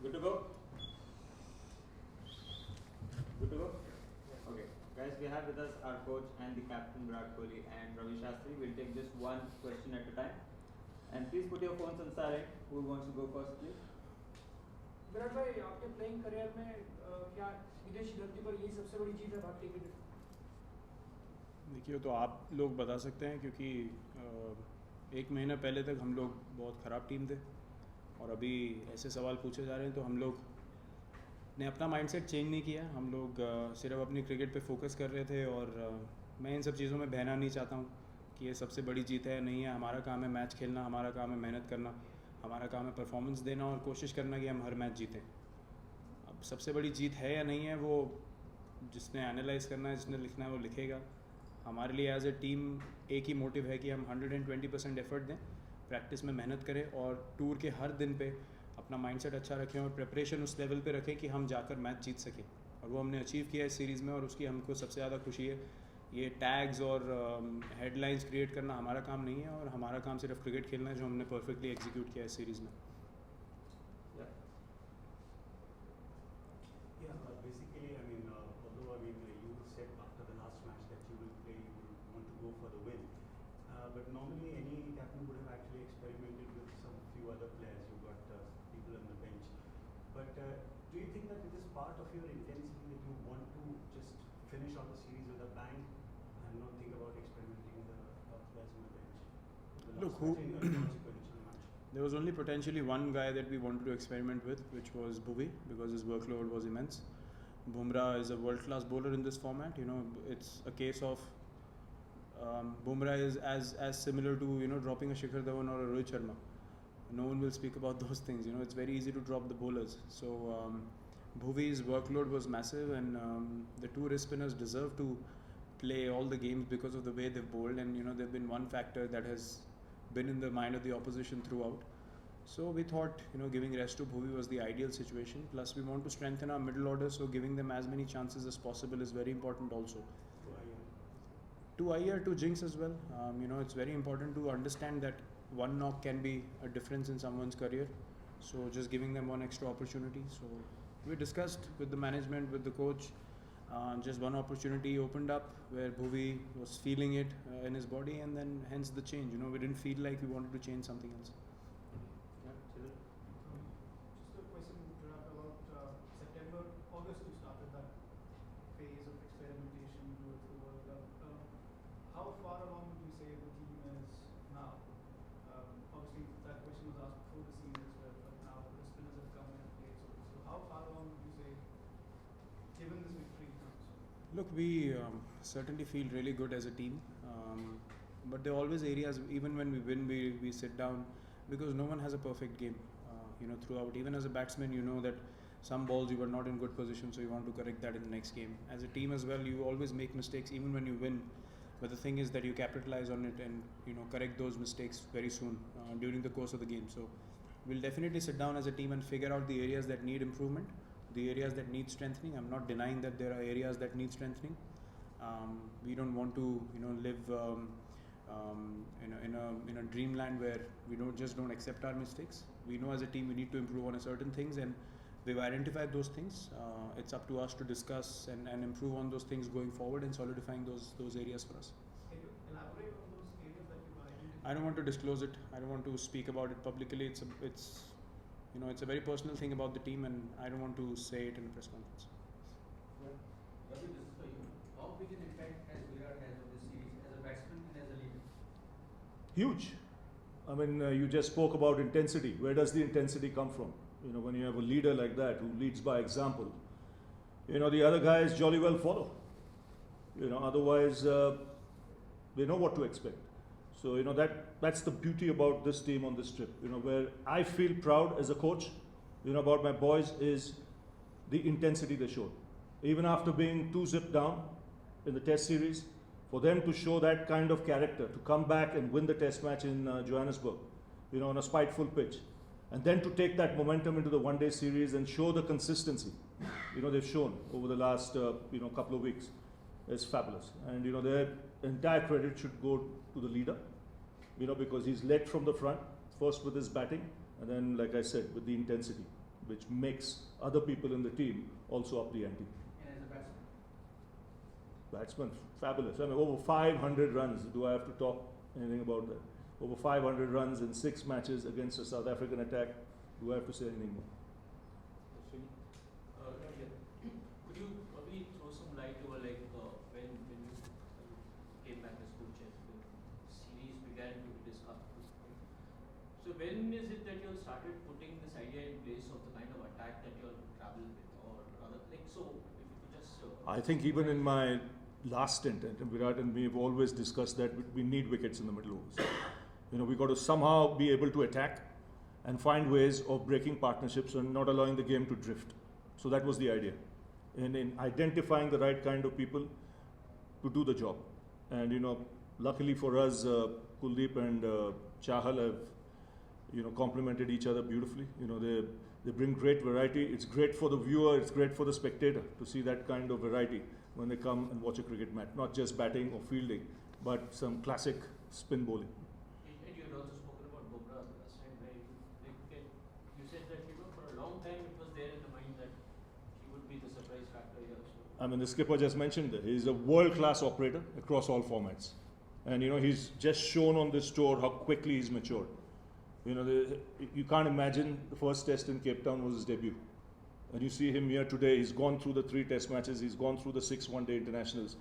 Good to go? Good to go? Okay. Guys, we have with us our coach and the captain Virat Kohli and Ravi Shastri. We'll take just one question at a time. And please put your phones on silent. Who wants to go first, please? Virat भाई, आपके playing career में क्या विदेशी धरती पर यही सबसे बड़ी जीत है भारतीय क्रिकेट? देखिए, तो आप लोग बता सकते हैं, क्योंकि एक महीना पहले तक हम लोग बहुत ख़राब टीम थे और अभी ऐसे सवाल पूछे जा रहे हैं, तो हम लोग ने अपना माइंडसेट चेंज नहीं किया। हम लोग सिर्फ अपनी क्रिकेट पे फोकस कर रहे थे और मैं इन सब चीज़ों में बहना नहीं चाहता हूँ कि ये सबसे बड़ी जीत है नहीं है। हमारा काम है मैच खेलना, हमारा काम है मेहनत करना, हमारा काम है परफॉर्मेंस देना और कोशिश करना कि हम हर मैच जीतें। अब सबसे बड़ी जीत है या नहीं है, वो जिसने एनालाइज़ करना है, जिसने लिखना है, वो लिखेगा। हमारे लिए एज ए टीम एक ही मोटिव है कि हम 120% एफर्ट दें, प्रैक्टिस में मेहनत करें और टूर के हर दिन पे अपना माइंडसेट अच्छा रखें और प्रिपरेशन उस लेवल पे रखें कि हम जाकर मैच जीत सकें। और वो हमने अचीव किया इस सीरीज़ में और उसकी हमको सबसे ज़्यादा खुशी है। ये टैग्स और हेडलाइंस क्रिएट करना हमारा काम नहीं है और हमारा काम सिर्फ क्रिकेट खेलना है, जो हमने परफेक्टली एग्जीक्यूट किया इस सीरीज़ में। Basically, although you said after the last match that you will play, you will want to go for the win. But normally, any captain would have actually experimented with some few other players. You've got people on the bench. But do you think that it is part of your intensity that you want to just finish out the series with a bang and not think about experimenting with the players on the bench? Look, there was only potentially one guy that we wanted to experiment with, which was Bhuvi, because his workload was immense. Bumrah is a world-class bowler in this format. It's a case of Bumrah is as similar to dropping a Shikhar Dhawan or a Rohit Sharma. No one will speak about those things. It's very easy to drop the bowlers. So Bhuvi's workload was massive, and the two wrist spinners deserve to play all the games because of the way they've bowled, and they've been one factor that has been in the mind of the opposition throughout. So we thought giving rest to Bhuvi was the ideal situation. Plus we want to strengthen our middle order, so giving them as many chances as possible is very important also. To Iyer, to Jinx as well. It's very important to understand that one knock can be a difference in someone's career. So just giving them one extra opportunity. So we discussed with the management, with the coach. Just one opportunity opened up where Bhuvi was feeling it in his body, and then hence the change. We didn't feel like we wanted to change something else. Just a question about September, August you started that phase of experimentation with the World Cup. How far along would you say the team is now? Obviously that question was asked before the season as well, but now the spinners have come in and played. So how far along would you say, given this victory? Look, we certainly feel really good as a team, but there are always areas, even when we win, we sit down, because no one has a perfect game throughout. Even as a batsman, that some balls you were not in good position, so you want to correct that in the next game. As a team as well, you always make mistakes even when you win, but the thing is that you capitalize on it and correct those mistakes very soon during the course of the game. So we'll definitely sit down as a team and figure out the areas that need improvement, the areas that need strengthening. I'm not denying that there are areas that need strengthening. We don't want to live in a dreamland where we don't accept our mistakes. We know as a team we need to improve on certain things, and we've identified those things. It's up to us to discuss and improve on those things going forward and solidifying those areas for us. Can you elaborate on those areas that you've identified? I don't want to disclose it. I don't want to speak about it publicly. It's a very personal thing about the team, and I don't want to say it in a press conference. Ravi, this is for you. How big an impact has Virat had on this series as a batsman and as a leader? Huge. You just spoke about intensity. Where does the intensity come from? When you have a leader like that who leads by example, the other guys jolly well follow. Otherwise, they know what to expect. So, that's the beauty about this team on this trip. Where I feel proud as a coach, about my boys is the intensity they showed. Even after being 2-0 down in the Test series, for them to show that kind of character, to come back and win the Test match in Johannesburg, on a spiteful pitch, and then to take that momentum into the one-day series and show the consistency, they've shown over the last, couple of weeks, is fabulous. And, their entire credit should go to the leader, because he's led from the front, first with his batting, and then, like I said, with the intensity. which makes other people in the team also up the ante. And as a Batsman, batsman? fabulous. I mean, over 500 runs. Do I have to talk anything about that? Over 500 runs in 6 matches against a South African attack. Do I have to say anything more? Could you probably throw some light over like when you came back as coach and the series began to be discussed? So when is it that you started putting this idea in place of the kind of attack that you'll travel with, or rather, like so? If you could just. I think even in my last stint, and Virat and me have always discussed that we need wickets in the middle overs. We've got to somehow be able to attack and find ways of breaking partnerships and not allowing the game to drift. So that was the idea. And in identifying the right kind of people to do the job. And, luckily for us, Kuldeep and Chahal have, complemented each other beautifully. They bring great variety. It's great for the viewer, it's great for the spectator to see that kind of variety when they come and watch a cricket match. Not just batting or fielding, but some classic spin bowling. And you had also spoken about Bumrah last time, where you said that for a long time it was there in the mind that he would be the surprise factor here. So. I mean, the skipper just mentioned that he's a world-class operator across all formats, and he's just shown on this tour how quickly he's matured. You can't imagine the first test in Cape Town was his debut, and you see him here today. He's gone through the 3 test matches, he's gone through the 6 one-day internationals,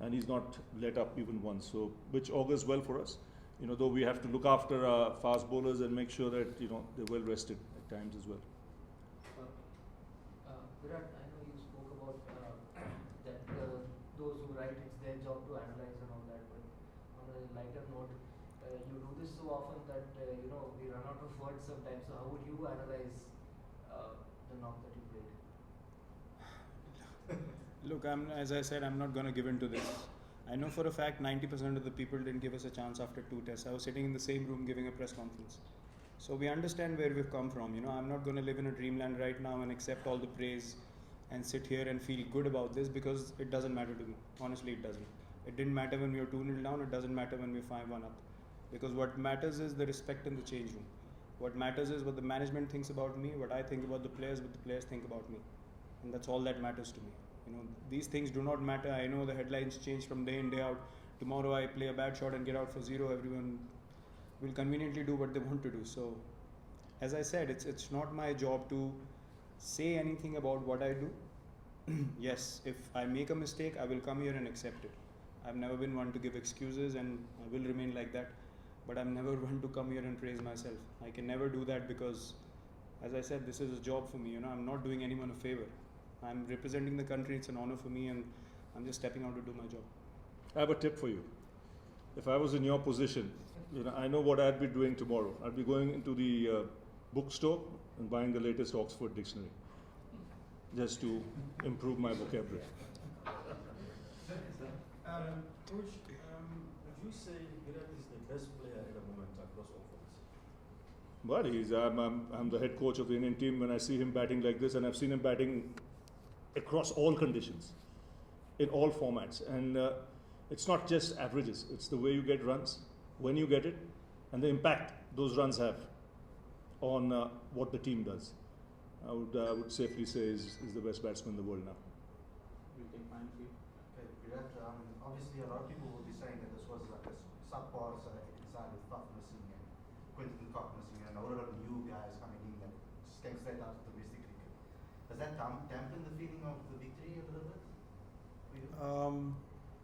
and he's not let up even once. So, which augurs well for us. Though we have to look after our fast bowlers and make sure that they're well rested at times as well. Virat, I know you spoke about that those who write, it's their job to analyze and all that, but on a lighter note, you do this so often that we run out of words sometimes. So how would you analyze the knock that you played? Look, as I said, I'm not going to give in to this. I know for a fact 90% of the people didn't give us a chance after 2 tests. I was sitting in the same room giving a press conference. So we understand where we've come from. I'm not going to live in a dreamland right now and accept all the praise and sit here and feel good about this, because it doesn't matter to me. Honestly, it doesn't. It didn't matter when we were 2-0 down. It doesn't matter when we're 5-1 up. Because what matters is the respect in the change room. What matters is what the management thinks about me, what I think about the players, what the players think about me. And that's all that matters to me. These things do not matter. I know the headlines change from day in, day out. Tomorrow I play a bad shot and get out for 0. Everyone will conveniently do what they want to do. So, as I said, it's not my job to say anything about what I do. Yes, if I make a mistake, I will come here and accept it. I've never been one to give excuses, and I will remain like that. But I'm never one to come here and praise myself. I can never do that, because, as I said, this is a job for me. I'm not doing anyone a favor. I'm representing the country. It's an honor for me, and I'm just stepping out to do my job. I have a tip for you. If I was in your position, I know what I'd be doing tomorrow. I'd be going into the bookstore and buying the latest Oxford dictionary, just to improve my vocabulary. Coach, would you say Virat is the best player at the moment across all formats? But I'm the head coach of the Indian team. When I see him batting like this, and I've seen him batting across all conditions, in all formats, and it's not just averages. It's the way you get runs, when you get it, and the impact those runs have on what the team does. I would safely say is the best batsman in the world now. We'll take final few. Okay, Virat, obviously a lot of people will be saying that this was like a subpar South African side with Faf missing and Quinton Cock missing and a lot of new guys coming in that just came straight out of domestic cricket. Does that dampen the feeling of the victory a little bit for you?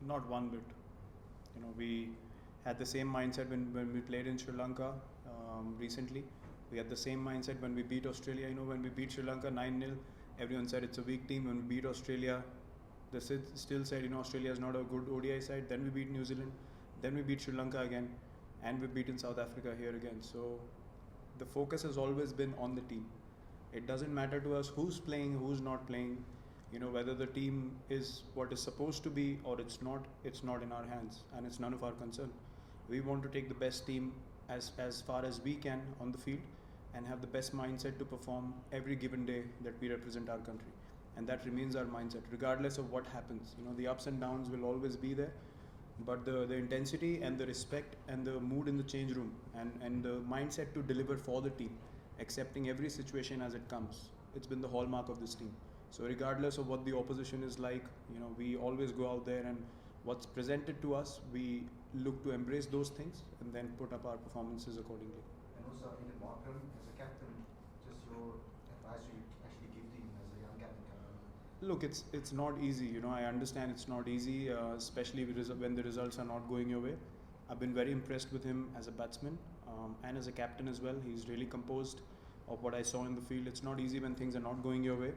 Not one bit. We had the same mindset when we played in Sri Lanka recently. We had the same mindset when we beat Australia. When we beat Sri Lanka 9-0, everyone said it's a weak team. When we beat Australia, they still said, Australia is not a good ODI side. Then we beat New Zealand. Then we beat Sri Lanka again. And we've beaten South Africa here again. So the focus has always been on the team. It doesn't matter to us who's playing, who's not playing. Whether the team is what is supposed to be or it's not in our hands, and it's none of our concern. We want to take the best team as far as we can on the field and have the best mindset to perform every given day that we represent our country. And that remains our mindset, regardless of what happens. The ups and downs will always be there, but the intensity and the respect and the mood in the change room and the mindset to deliver for the team, accepting every situation as it comes, it's been the hallmark of this team. So regardless of what the opposition is like, we always go out there and what's presented to us, we look to embrace those things and then put up our performances accordingly. And also, I think Markham, as a captain, just your advice you actually give to him as a young captain coming in. Look, it's not easy. I understand it's not easy, especially when the results are not going your way. I've been very impressed with him as a batsman and as a captain as well. He's really composed of what I saw in the field. It's not easy when things are not going your way,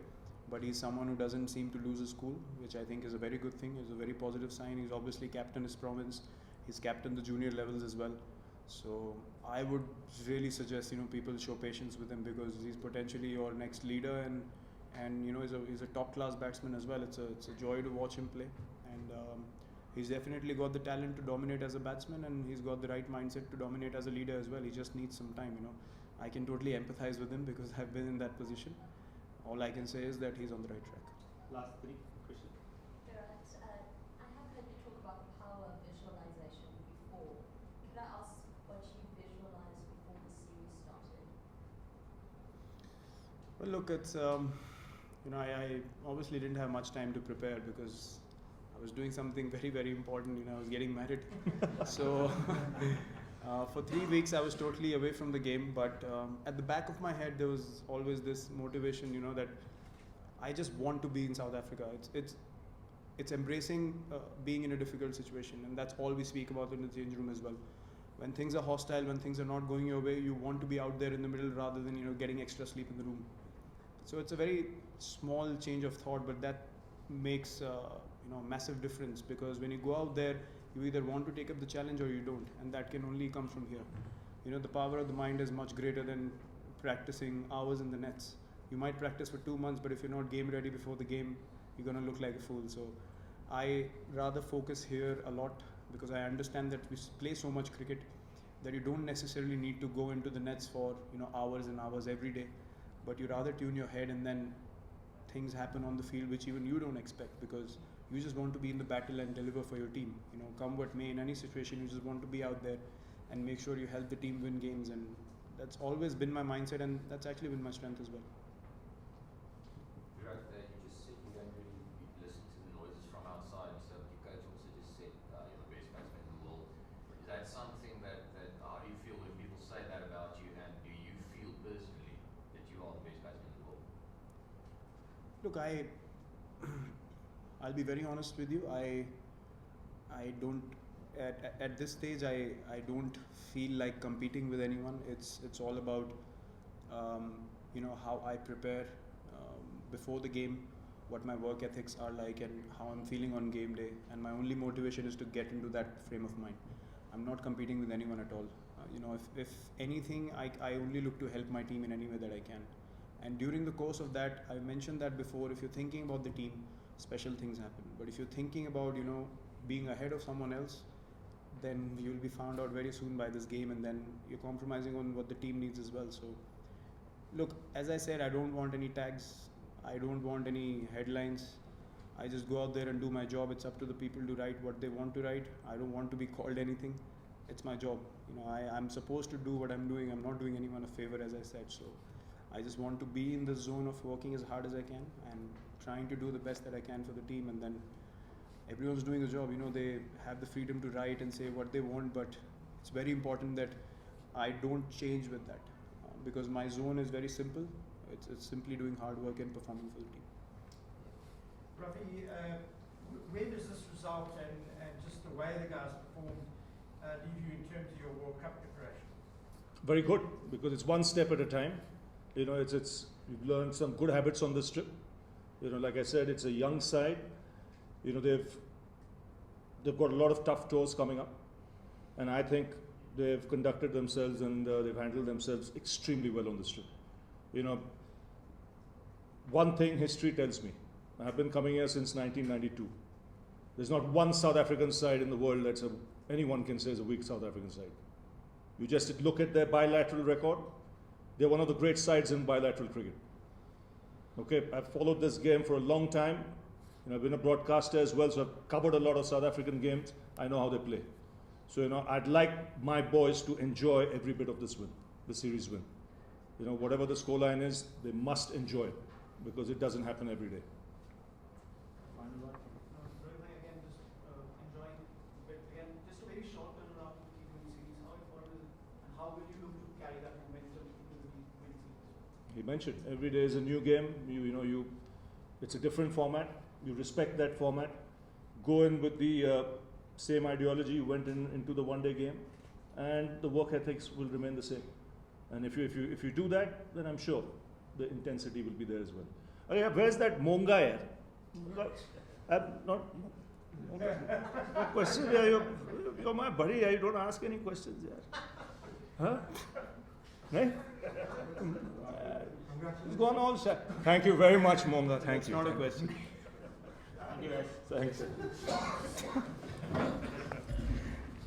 but he's someone who doesn't seem to lose his cool, which I think is a very good thing. It's a very positive sign. He's obviously captained his province. He's captained the junior levels as well. So I would really suggest people show patience with him because he's potentially your next leader and he's a top class batsman as well. It's a joy to watch him play, and he's definitely got the talent to dominate as a batsman, and he's got the right mindset to dominate as a leader as well. He just needs some time. I can totally empathize with him because I've been in that position. All I can say is that he's on the right track. Last three, Christian. Virat, I have heard you talk about power visualization before. Could I ask what you visualized before the series started? Well, look, it's I obviously didn't have much time to prepare because I was doing something very, very important. I was getting married. So for 3 weeks I was totally away from the game. But at the back of my head there was always this motivation, that I just want to be in South Africa. It's embracing being in a difficult situation, and that's all we speak about in the change room as well. When things are hostile, when things are not going your way, you want to be out there in the middle rather than getting extra sleep in the room. So it's a very small change of thought, but that makes massive difference, because when you go out there, you either want to take up the challenge or you don't, and that can only come from here. The power of the mind is much greater than practicing hours in the nets. You might practice for 2 months, but if you're not game ready before the game, you're going to look like a fool. So I rather focus here a lot, because I understand that we play so much cricket that you don't necessarily need to go into the nets for hours and hours every day, but you rather tune your head, and then things happen on the field which even you don't expect, because you just want to be in the battle and deliver for your team. Come what may, in any situation, you just want to be out there and make sure you help the team win games, and that's always been my mindset, and that's actually been my strength as well. Virat, you just said you don't really listen to the noises from outside, so your coach also just said you're the best batsman in the world. Is that something that how do you feel when people say that about you, and do you feel personally that you are the best batsman in the world? Look, I'll be very honest with you. I don't at this stage. I don't feel like competing with anyone. It's all about how I prepare before the game, what my work ethics are like, and how I'm feeling on game day. And my only motivation is to get into that frame of mind. I'm not competing with anyone at all. If anything, I only look to help my team in any way that I can. And during the course of that, I mentioned that before, if you're thinking about the team, special things happen. But if you're thinking about, being ahead of someone else, then you'll be found out very soon by this game, and then you're compromising on what the team needs as well. So, look, as I said, I don't want any tags. I don't want any headlines. I just go out there and do my job. It's up to the people to write what they want to write. I don't want to be called anything. It's my job. I'm supposed to do what I'm doing. I'm not doing anyone a favor, as I said. So I just want to be in the zone of working as hard as I can and trying to do the best that I can for the team, and then everyone's doing a job. They have the freedom to write and say what they want, but it's very important that I don't change with that, because my zone is very simple. It's simply doing hard work and performing for the team. Ravi, where does this result and just the way the guys performed leave you in terms of your World Cup preparation? Very good, because it's one step at a time. You've learned some good habits on this trip. Like I said, it's a young side. They've got a lot of tough tours coming up, and I think they've conducted themselves and they've handled themselves extremely well on this trip. One thing history tells me, I've been coming here since 1992. There's not one South African side in the world anyone can say is a weak South African side. You just look at their bilateral record. They're one of the great sides in bilateral cricket. Okay, I've followed this game for a long time. I've been a broadcaster as well, so I've covered a lot of South African games. I know how they play. So, I'd like my boys to enjoy every bit of this series win. You know, whatever the scoreline is, they must enjoy it because it doesn't happen every day. Ravi, again, just enjoying, but again, just a very short turnaround to the T20 series. How important is it, and how will you look to carry that momentum into the T20 series? He mentioned every day is a new game. It's a different format. You respect that format. Go in with the same ideology you went into the one-day game, and the work ethics will remain the same. And if you do that, then I'm sure the intensity will be there as well. Oh yeah, where's that Monga here? Not question. Yeah, you're my buddy. You don't ask any questions here. Huh? Hey? It's gone all set. Thank you very much, Monga. Thank It's you. not a question. Thank you guys. Thanks.